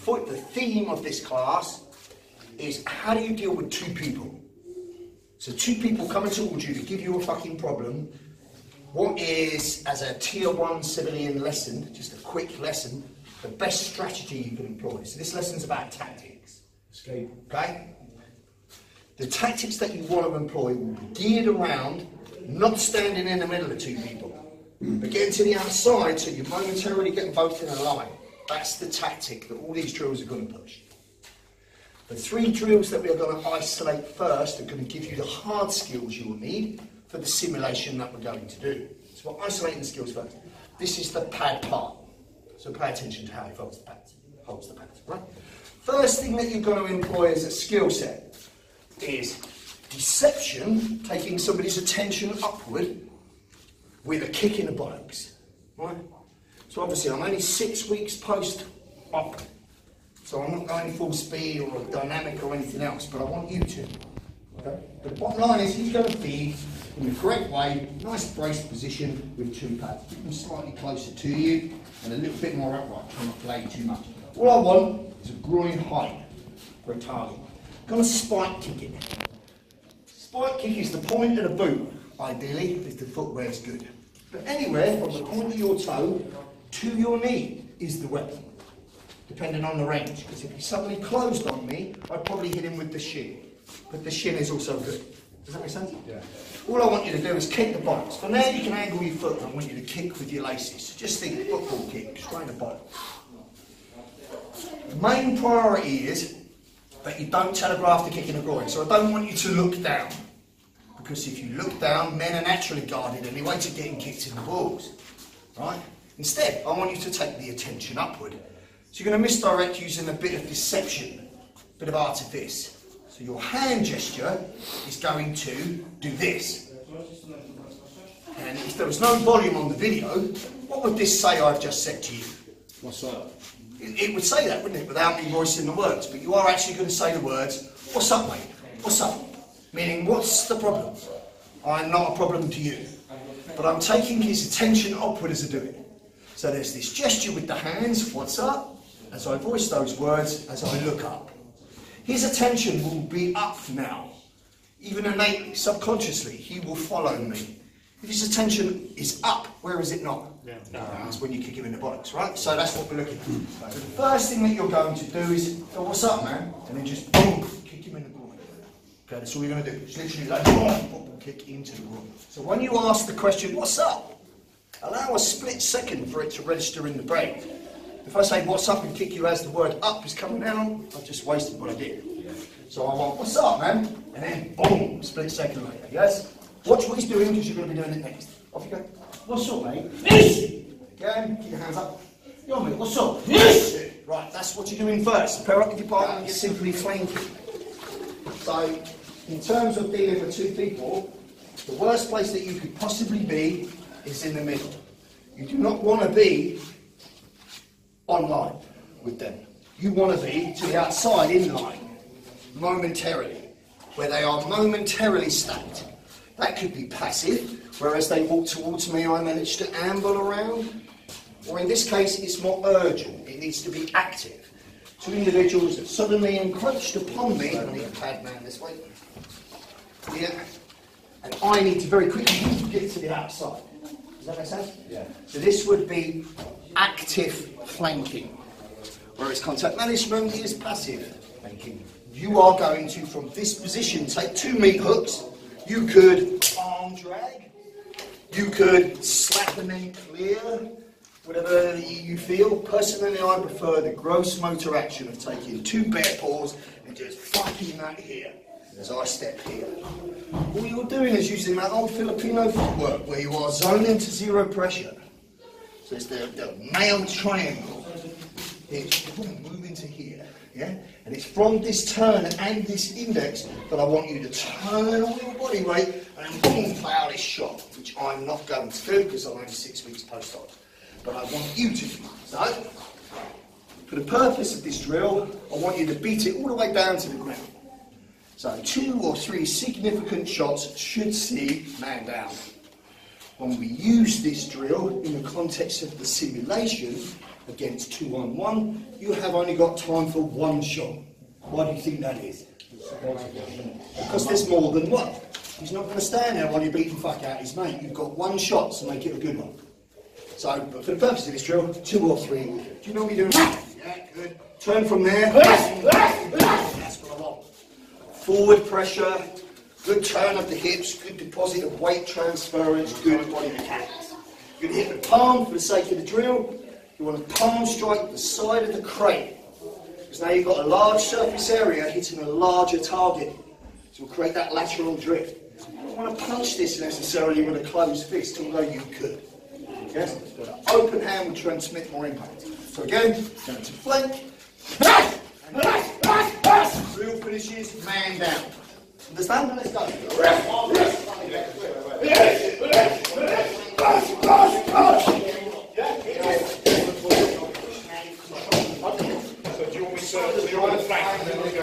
the theme of this class is how do you deal with two people? So two people coming towards you to give you a fucking problem. What is, as a tier 1 civilian lesson, just a quick lesson, the best strategy you can employ? So this lesson's about tactics. Escape. Okay? The tactics that you want to employ will be geared around not standing in the middle of two people, but getting to the outside so you momentarily get both in a line. That's the tactic that all these drills are going to push. The 3 drills that we are going to isolate first are going to give you the hard skills you will need for the simulation that we're going to do. So we're isolating the skills first. This is the pad part. So pay attention to how he holds the pads, right? First thing that you're going to employ as a skill set is deception, taking somebody's attention upward with a kick in the bollocks, right? So obviously I'm only 6 weeks post-op, so I'm not going full speed or dynamic or anything else, but I want you to, okay? But the bottom line is he's going to be in the correct way, nice braced position with 2 pads. Keep them slightly closer to you and a little bit more upright, try not to play too much. All I want is a groin height for a target. Going to spike kick it. Spike kick is the point of the boot, ideally, if the footwear is good. But anywhere from the point of your toe to your knee is the weapon, depending on the range. Because if he suddenly closed on me, I'd probably hit him with the shin. But the shin is also good. Does that make sense? Yeah. All I want you to do is kick the box. From there you can angle your foot and I want you to kick with your laces. So just think football kick, straight the box. The main priority is that you don't telegraph the kick in the groin. So I don't want you to look down. Because if you look down, men are naturally guarded anyway to getting kicked in the balls. Right? Instead, I want you to take the attention upward. So you're going to misdirect using a bit of deception, a bit of artifice. So your hand gesture is going to do this. And if there was no volume on the video, what would this say I've just said to you? What's up? It would say that, wouldn't it, without me voicing the words. But you are actually going to say the words, what's up, mate? What's up? Meaning, what's the problem? I'm not a problem to you. But I'm taking his attention upward as I do it. So there's this gesture with the hands, what's up? As I voice those words, as I look up. His attention will be up now. Even innately, subconsciously, he will follow me. If his attention is up, where is it not? Yeah. That's when you kick him in the bollocks, right? So that's what we're looking at. So the first thing that you're going to do is, oh, what's up, man? And then just boom, kick him in the groin. Okay, that's all you're going to do. It's literally like football kick into the groin. So when you ask the question, what's up? Allow a split second for it to register in the brain. If I say what's up and kick you as the word up is coming down, I've just wasted what I did. So I want, what's up, man? And then boom, split second later, yes? Watch what he's doing because you're going to be doing it next. Off you go. What's up, mate? Yes! Again, keep your hands up. Yo, mate, what's up? Yes! Right, that's what you're doing first. Pair up with your partner and you're simply flanking. So, in terms of dealing with two people, the worst place that you could possibly be is in the middle. You do not want to be online with them. You want to be to the outside in line, momentarily, where they are momentarily stacked. That could be passive, whereas they walk towards me, I manage to amble around. Or in this case, it's more urgent. It needs to be active. Two individuals that suddenly encroached upon me. I need a pad man this way. Yeah. And I need to very quickly get to the outside. Does that make sense? Yeah. So this would be active flanking, whereas contact management is passive flanking. You are going to, from this position, take 2 meat hooks. You could arm drag. You could slap and then clear, whatever you feel. Personally, I prefer the gross motor action of taking 2 bare paws and just fucking that here as I step here. All you're doing is using that old Filipino footwork where you are zoning to 0 pressure. So it's the male triangle. It's moving to here, yeah? And it's from this turn and this index that I want you to turn all your body weight and boom, play out this shot, which I'm not going to do because I'm only 6 weeks post-op. But I want you to do. So, for the purpose of this drill, I want you to beat it all the way down to the ground. So 2 or 3 significant shots should see man down. When we use this drill in the context of the simulation, against 2-on-1, you have only got time for one shot. Why do you think that is? Because there's more than one. He's not going to stand there while you beat the fuck out his mate. You've got one shot to make it a good one. So, but for the purpose of this drill, 2 or 3. Do you know what you're doing? Yeah, good. Turn from there. That's what I want. Forward pressure, good turn of the hips, good deposit of weight transference, good body mechanics. You're going to hit the palm for the sake of the drill. You want to palm strike the side of the crate. Because now you've got a large surface area hitting a larger target. So we'll create that lateral drift. You don't want to punch this necessarily with a closed fist, although you could. Yes? But an open hand will transmit more impact. So again, down to flank. Drill finishes, man down. Understand? Let's go. So do you want me to do the flank and then we'll go?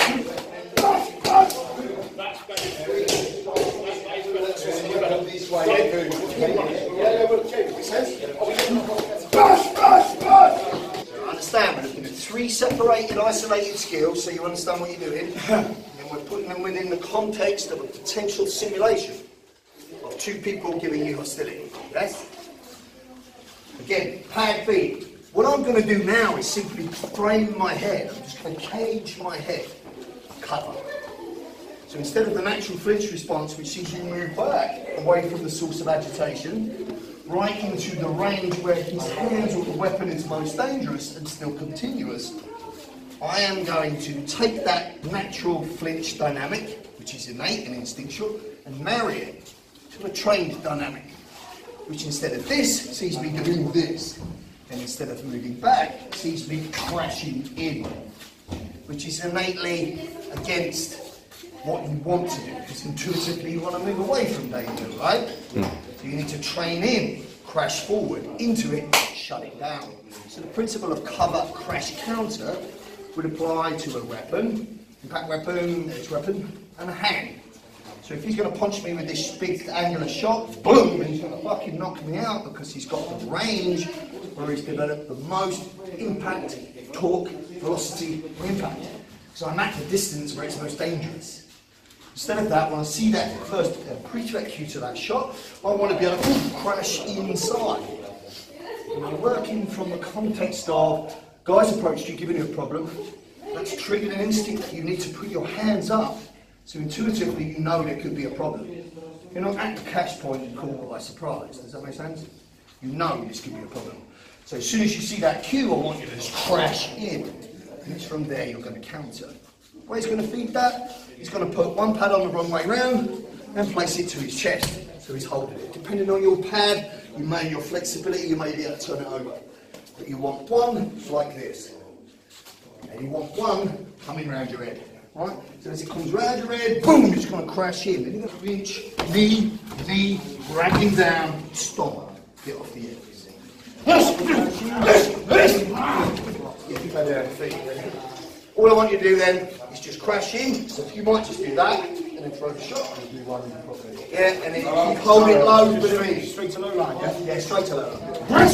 Understand, we're looking at 3 separated, isolated skills, so you understand what you're doing. And we're putting them within the context of a potential simulation of 2 people giving you hostility. Yes? Again, pad feed. What I'm going to do now is simply frame my head. I'm just going to cage my head. Cover. So instead of the natural flinch response, which sees you move back away from the source of agitation, right into the range where his hands or the weapon is most dangerous and still continuous, I am going to take that natural flinch dynamic, which is innate and instinctual, and marry it to a trained dynamic, which instead of this, sees me doing this, and instead of moving back, sees me crashing in, which is innately against what you want to do, because intuitively you want to move away from danger, right? So you need to train in, crash forward, into it, shut it down. So the principle of cover, crash, counter would apply to a weapon, impact weapon, edge weapon, and a hand. So if he's going to punch me with this big angular shot, boom, and he's going to fucking knock me out because he's got the range where he's developed the most impact, torque, velocity, impact. So I'm at the distance where it's most dangerous. Instead of that, when I see that first pre-threat cue to that shot, I want to be able to crash inside. And I'm working from the context of, guys approached you, giving you a problem. That's triggered an instinct. You need to put your hands up, so intuitively you know there could be a problem. You're not at the catch point and caught by surprise. Does that make sense? You know this could be a problem. So as soon as you see that cue, I want you to just crash in. And it's from there you're going to counter. Where he's going to feed that, he's going to put one pad on the wrong way round and place it to his chest, so he's holding it. Depending on your pad, your flexibility, you may be able to turn it over. But you want one like this, and you want one coming round your head, right? So as it comes round your head, boom, it's going to crash in. Then you're going to reach, knee, drag him down, stomp, get off the edge. All I want you to do then is just crash in, so you might just do that, and then throw the shot. Yeah, and then you hold it low with me. Straight to low line, yeah? Yeah, straight to low line.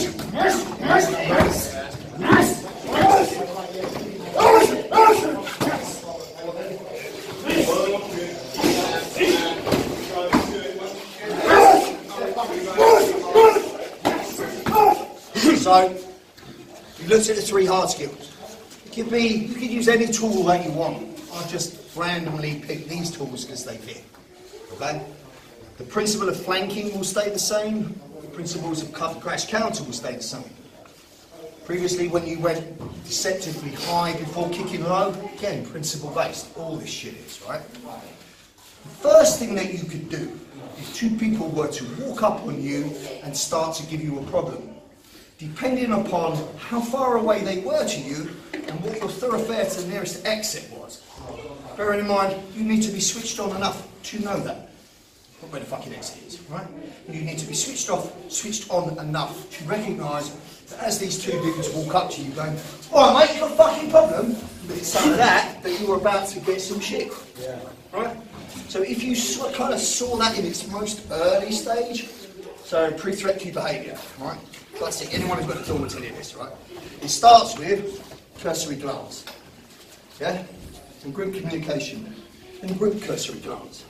So, you looked at the 3 hard skills. You could use any tool that you want. I'll just randomly pick these tools because they fit. Okay? The principle of flanking will stay the same. The principles of cover, crash, counter will stay the same. Previously, when you went deceptively high before kicking low, again, principle based. All this shit is, right? The first thing that you could do if 2 people were to walk up on you and start to give you a problem, depending upon how far away they were to you and what your thoroughfare to the nearest exit was. Bearing in mind, you need to be switched on enough to know that. Not where the fucking exit is, right? You need to be switched on enough to recognise that as these 2 dudes walk up to you going, alright mate, you got a fucking problem, but it's some of that you were about to get some shit. Yeah. Right? So if you kind of saw that in its most early stage, So, pre-threat key behaviour, right? Classic, anyone who's got a tool will tell you this, right? It starts with cursory glance, yeah? And group communication, and group cursory glance.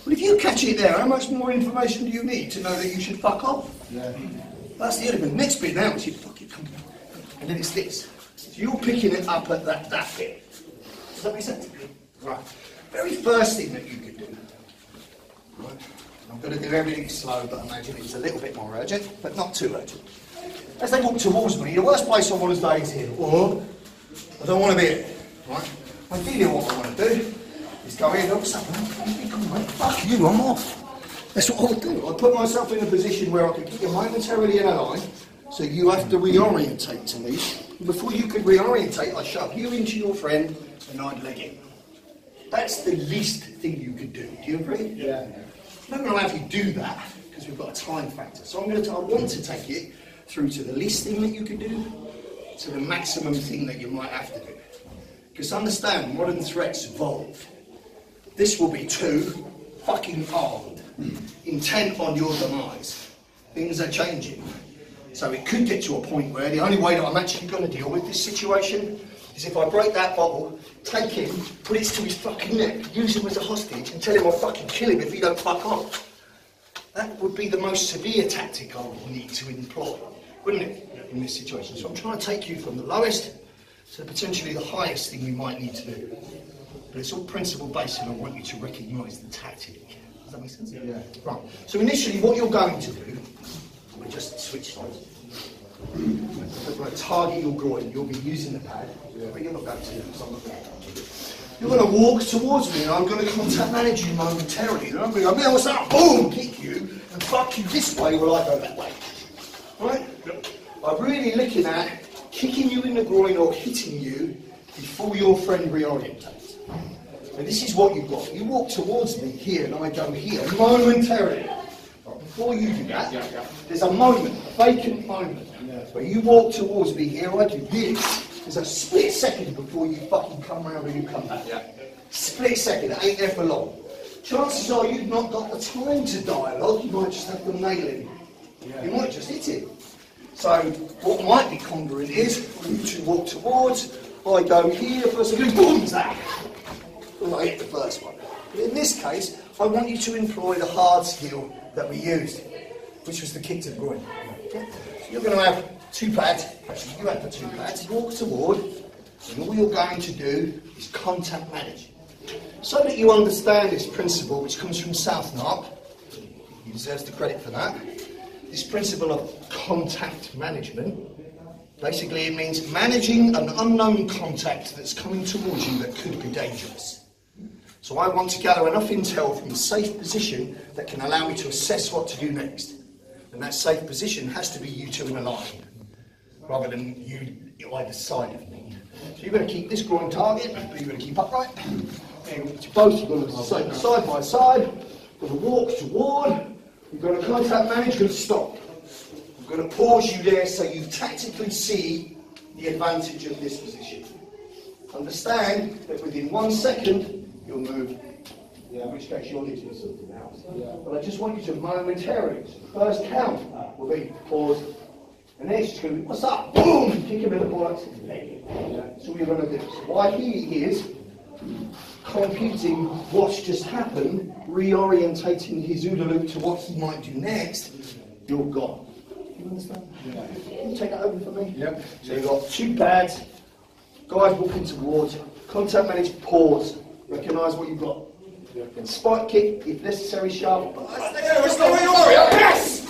Well, if you catch it there, how much more information do you need to know that you should fuck off? Yeah. That's the element. Next bit now is you fucking come on. And then it's this. So you're picking it up at that bit. Does that make sense? Right. Very first thing that you can do, right? I'm going to do everything slow, but imagine it's a little bit more urgent, but not too urgent. As they walk towards me, the worst place I want to stay is here, or I don't want to be here, right? Ideally what I want to do is go in, look, fuck you, I'm off. That's what I would do. I'd put myself in a position where I could get you momentarily in a line, so you have to reorientate to me. And before you could reorientate, I shove you into your friend and I'd leg in. That's the least thing you could do. Do you agree? Yeah. I'm not going to have you do that because we've got a time factor. So I want to take it through to the least thing that you could do to the maximum thing that you might have to do. Because understand, modern threats evolve. This will be too fucking armed, intent on your demise. Things are changing. So it could get to a point where the only way that I'm actually going to deal with this situation is if I break that bottle, take him, put it to his fucking neck, use him as a hostage and tell him I'll fucking kill him if he don't fuck off. That would be the most severe tactic I would need to employ, wouldn't it, in this situation? So I'm trying to take you from the lowest to potentially the highest thing you might need to do. But it's all principle based and I want you to recognise the tactic. Does that make sense? Yeah. Right. So initially what you're going to do, we just switch sides. We're going to target your groin. You'll be using the pad, but you're not going to because I'm not going to. You're going to walk towards me and I'm going to contact manage you momentarily. And I'm going to go, man, what's that? Boom, kick you and fuck you this way while I go that way. Right? I'm really looking at kicking you in the groin or hitting you before your friend reorientates. And this is what you've got. You walk towards me here and I go here momentarily. Right, before you do that, there's a moment, a vacant moment, where you walk towards me here, I do this. There's a split second before you fucking come round or you come back. Split second, it ain't there for long. Chances are you've not got the time to dialogue, you might just have to nail him. You might just hit him. So what might be congruent is for you to walk towards, I go here, first I go boom, zap. And I hit the first one. But in this case, I want you to employ the hard skill that we used, which was the kick to the groin. Okay? So you're going to have two pads, actually you have the two pads, walk toward, and all you're going to do is contact manage. So that you understand this principle, which comes from South Narc, he deserves the credit for that, this principle of contact management, basically it means managing an unknown contact that's coming towards you that could be dangerous. So I want to gather enough intel from a safe position that can allow me to assess what to do next. And that safe position has to be you two in a line, rather than you either side of me. So you're going to keep this groin target, but you're going to keep upright. And both are going to side by side. You're going to walk toward. You're going to contact manage. You're going to stop. I'm going to pause you there so you tactically see the advantage of this position. Understand that within 1 second you'll move. In which case you'll need to do something else. But I just want you to momentarily. So the first count will be pause. And then it's just going to be, what's up? Boom! Kick him in the bollocks. That's all you're going to do. So while he is computing what's just happened, reorientating his OODA loop to what he might do next, you're gone. You understand? Can you take that over for me? Yep. So you've got two pads, guys walking towards, contact manage, pause, recognise what you've got. And spike kick, if necessary, shove. Yes!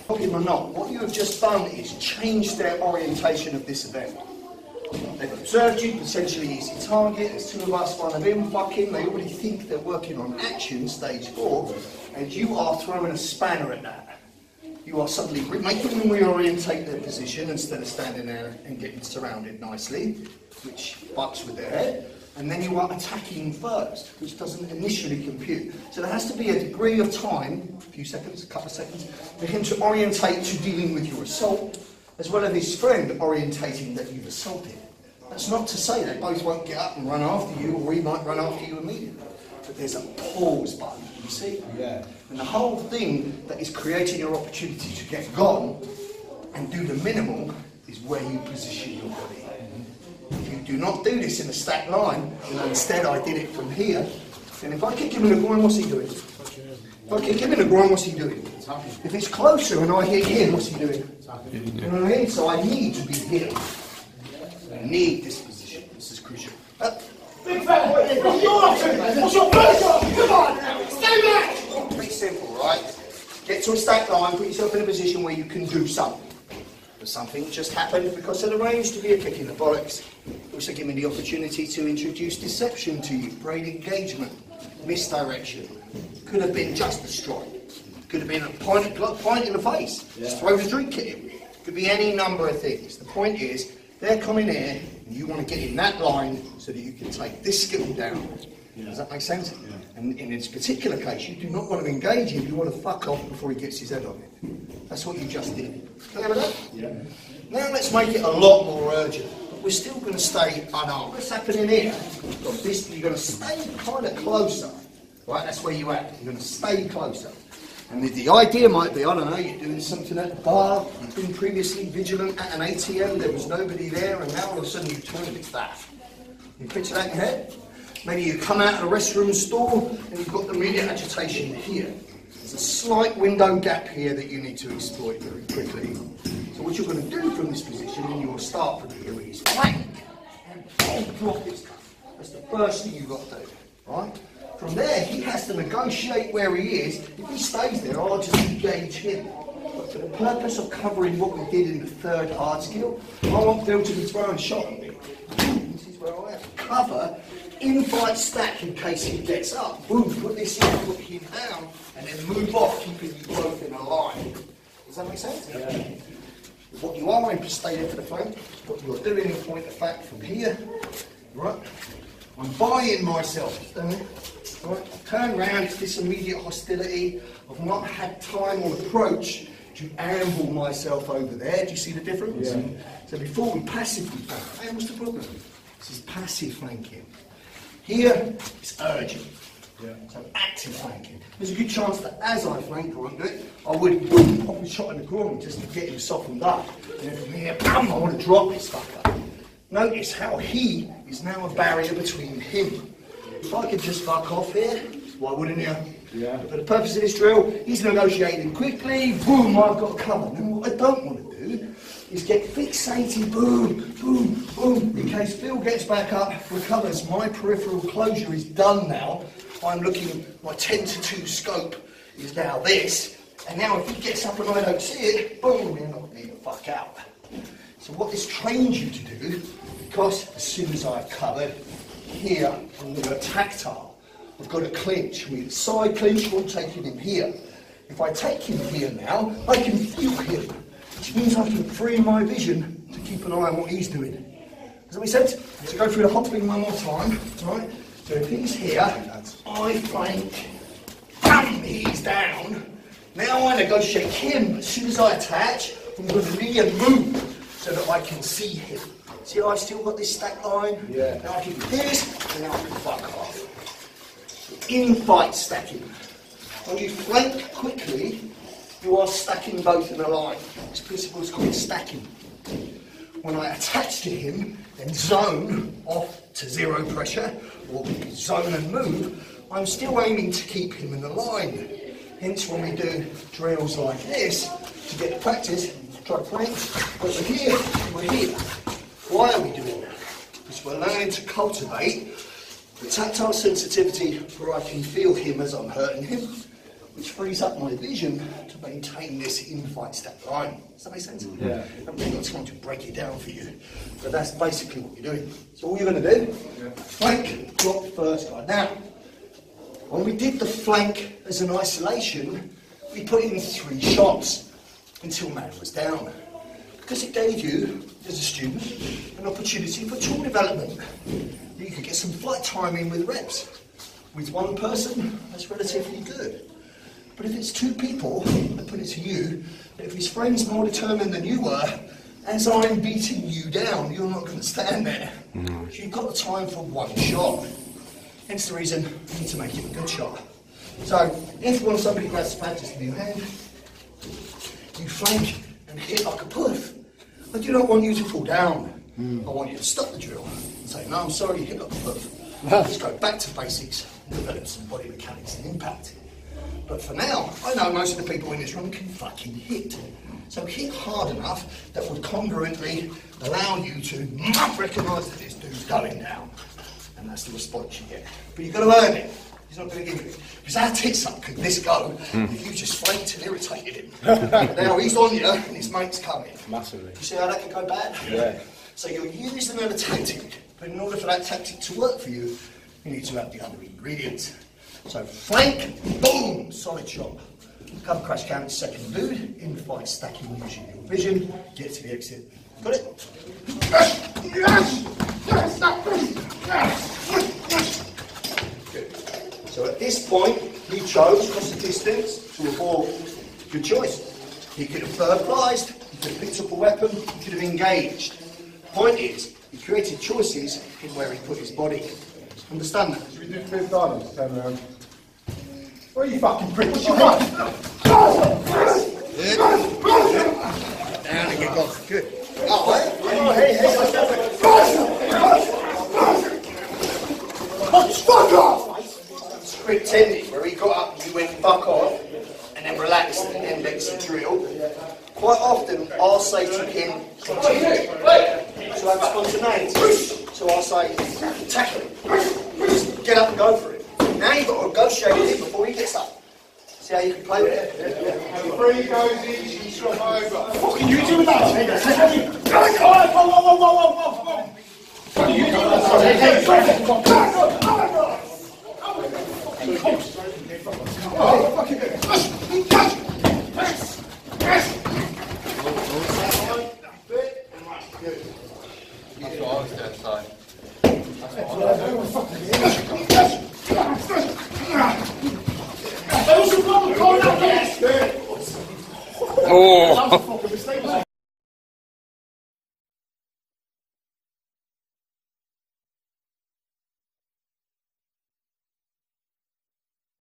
Or not, what you have just done is changed their orientation of this event. They've observed you, potentially easy target, there's two of us, one of him, fucking, they already think they're working on action, stage 4, and you are throwing a spanner at that. You are suddenly making them reorientate their position instead of standing there and getting surrounded nicely, which fucks with their head. And then you are attacking first, which doesn't initially compute. So there has to be a degree of time, a few seconds, a couple of seconds, for him to orientate to dealing with your assault, as well as his friend orientating that you've assaulted. That's not to say they both won't get up and run after you, or he might run after you immediately. But there's a pause button, you see? Yeah. And the whole thing that is creating your opportunity to get gone and do the minimal is where you position your body. If you do not do this in a stacked line, and instead I did it from here, then if I kick him in the groin, what's he doing? If I kick him in the groin, what's he doing? If it's closer and I hit him, what's he doing? You know what I mean? So I need to be here. I need this position. This is crucial. Big fat boy, what's your pressure? Come on now, stay back! Pretty simple, right? Get to a stacked line, put yourself in a position where you can do something. But something just happened because it arranged to be a kick in the bollocks. Also give me the opportunity to introduce deception to you, brain engagement, misdirection. Could have been just a strike. Could have been a pint in the face. Just throw the drink at him. Could be any number of things. The point is, they're coming here, and you want to get in that line so that you can take this skill down. Does that make sense? And in this particular case, you do not want to engage him, you want to fuck off before he gets his head on it. That's what you just did. Clear with that? Yeah. Now let's make it a lot more urgent. But we're still going to stay unarmed. What's happening here? You're going to stay kind of closer. Right, that's where you at. You're going to stay closer. And the idea might be, I don't know, you're doing something at the bar, you've been previously vigilant at an ATM, there was nobody there, and now all of a sudden you turn and it's that. You picture that in your head? Maybe you come out of a restroom stall and you've got the media agitation here. There's a slight window gap here that you need to exploit very quickly. So what you're going to do from this position, and you will start from here, is flank and drop his cuff. That's the first thing you've got to do, right? From there, he has to negotiate where he is. If he stays there, I'll just engage him. But for the purpose of covering what we did in the third hard skill, I want Bill to be throwing shot at me. This is where I have to cover, in-fight stack in case he gets up. Boom, put this in, put him down, and then move off, keeping you both in a line. Does that make sense? Yeah. What you are going to stay there for the flank. What you're doing, in point of fact, from here, right? I'm buying myself. Right? Turn round, it's this immediate hostility. I've not had time or approach to amble myself over there. Do you see the difference? Yeah. So before we passively flank, hey, what's the problem? This is passive flanking. Here, it's urgent. Yeah. So active flanking. There's a good chance that as I flank, I won't do it, I would boom, pop his shot in the groin just to get him softened up. And then from here, bam, I want to drop this fucker. Notice how he is now a barrier between him. If I could just fuck off here, why wouldn't you? Yeah. For the purpose of this drill, he's negotiating quickly, boom, I've got cover. Now what I don't want to do is get fixated, boom, boom, boom, in case Phil gets back up, recovers, my peripheral closure is done now. I'm looking, my 10 to 2 scope is now this, and now if he gets up and I don't see it, boom, you're not getting the fuck out. So what this trains you to do, because as soon as I've covered, here, I'm going to tactile. I've got to clinch. With side clinch, I'm taking him here. If I take him here now, I can feel him, which means I can free my vision to keep an eye on what he's doing. Does that make sense? So go through the whole thing one more time, right? So if he's here, I flank, bam, he's down. Now I negotiate him. As soon as I attach, I'm going to knee and move so that I can see him. See how I've still got this stack line? Yeah. Now I can do this, and now I can fuck off. In-fight stacking. When you flank quickly, you are stacking both in a line. This principle is called stacking. When I attach to him, then zone off to zero pressure, or zone and move, I'm still aiming to keep him in the line. Hence when we do drills like this, to get the practice, try to flank, but we're here. Why are we doing that? Because we're learning to cultivate the tactile sensitivity where I can feel him as I'm hurting him, which frees up my vision to maintain this in-fight stack line. Does that make sense? Yeah. I'm not trying to break it down for you, but that's basically what you're doing. So all you're going to do, flank, drop the first guy. Now, when we did the flank as an isolation, we put in 3 shots until man was down. Because it gave you, as a student, an opportunity for tool development. You could get some flight time in with reps. With one person, that's relatively good. But if it's 2 people, I put it to you, if his friend's more determined than you were, as I'm beating you down, you're not going to stand there. So you've got the time for 1 shot. Hence the reason you need to make it a good shot. So, if when somebody grabs the pad just in your hand, you flank and hit like a puff. I do not want you to fall down. I want you to stop the drill and say, no, I'm sorry, you hit like a puff. Let's go back to basics and develop some body mechanics and impact. But for now, I know most of the people in this room can fucking hit. So hit hard enough that would congruently allow you to recognise that this dude's going down. And that's the response you get. But you've got to earn it. He's not going to give you it. Because how tits up could this go if you just flanked and irritated him? Now he's on you and his mate's coming. Massively. You see how that could go bad? Yeah. So you're using another tactic, but in order for that tactic to work for you, you need to have the other ingredients. So flank, boom, solid shot. Cover crash count, second dude, in fight stacking using your vision, get to the exit. Got it? Good. So at this point, he chose cross the distance to avoid. Good choice. He could have verbalised, he could have picked up a weapon, he could have engaged. Point is, he created choices in where he put his body. Understand that? Should we do 2 dialogues? Turn around. Where are you fucking prick? What's your gun? Down and get off. Good. Oh, Fuck off! Script ending, where he got up and he went fuck off, and then relaxed and then lets the drill. Quite often, I'll say to him, continue. So I have spontaneity. So I'll say, tackle him. Just get up and go for it. Now you've got to negotiate with him before he gets up. See how you can play with it? Three goes in, you swap over. What can you do with that? Whoa. What are you doing with That's what I was going to say. What's the problem? Oh!